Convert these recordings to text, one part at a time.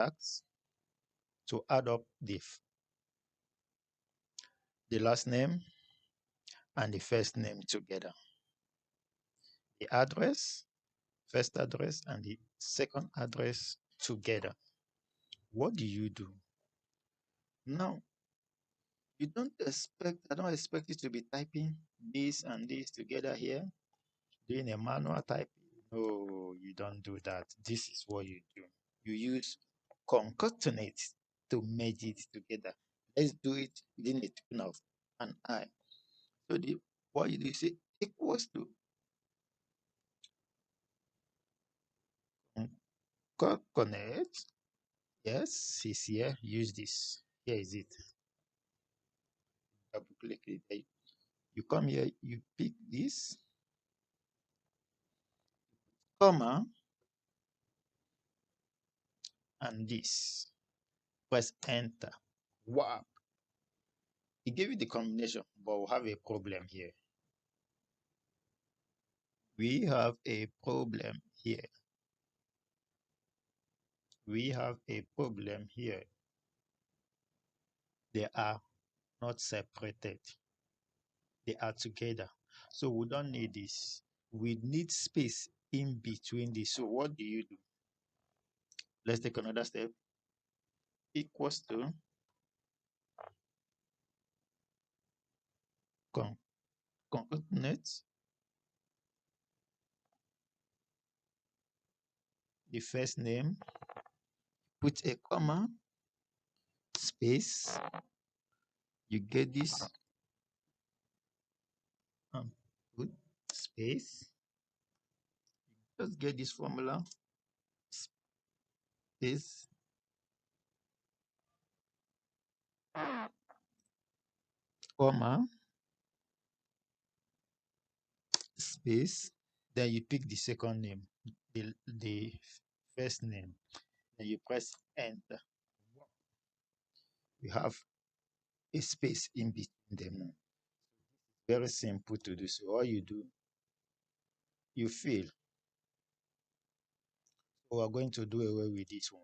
syntax to add up the last name and the first name together. The address, first address, and the second address together. What do you do? Now, I don't expect you to be typing this and this together here, doing a manual type. No, you don't do that. This is what you do. You use concatenate to merge it together. Let's do it within a tune of an I. So what you do is say equals to concatenate. Yes, it's here. Use this. Here is it. Double click it. You come here, you pick this, comma, and this. Press enter. Wow. It gave you the combination, but we'll have a problem here. We have a problem here. We have a problem here. They are not separated. They are together. So we don't need this. We need space in between this. So what do you do? Let's take another step. Equals to concatenate the first name, put a comma, space, you get this, put space, just get this formula, space, comma, space, then you pick the second name, the first name, then you press enter. You have a space in between them. Very simple to do. So all you do, you fill. We are going to do away with this one.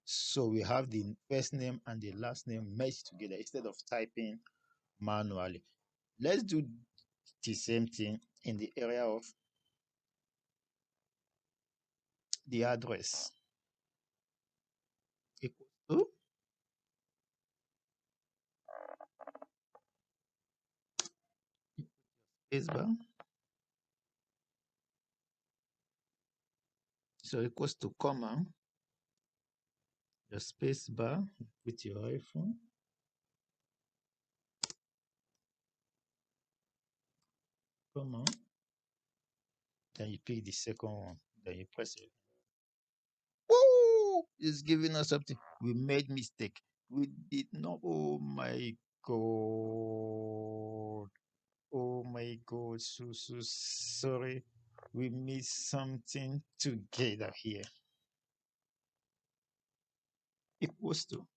So we have the first name and the last name merged together instead of typing manually. Let's do the same thing in the area of the address. Equal to spacebar. So equals to comma, the space bar with your iPhone. Comma. Then you pick the second one. Then you press it. Woo! It's giving us something. We made mistake. We did not. Oh my god. Oh my god. So sorry. We missed something together here. Equals to.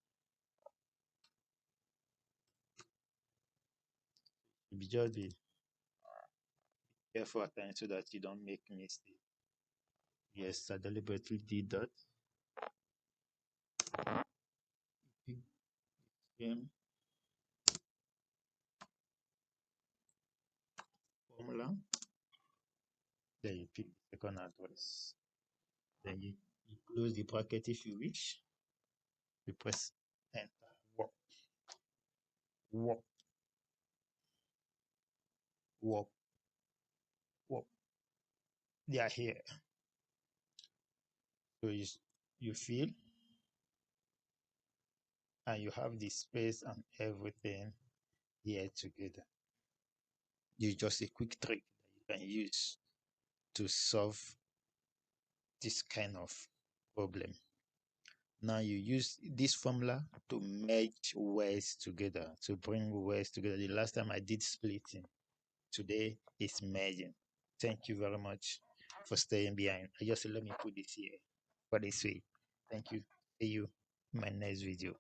Just be careful at times so that you don't make mistake. Yes, I deliberately did that. Game formula. Then you pick the second address. Then you close the bracket if you wish. You press enter. Work. Work. Work. Work. They are here. So you fill and you have the space and everything here together. It's just a quick trick that you can use to solve this kind of problem. Now you use this formula to merge words together, to bring words together. The last time I did splitting. Today is merging. Thank you very much for staying behind. I just let me put this here for this way. Thank you. See you in my next video.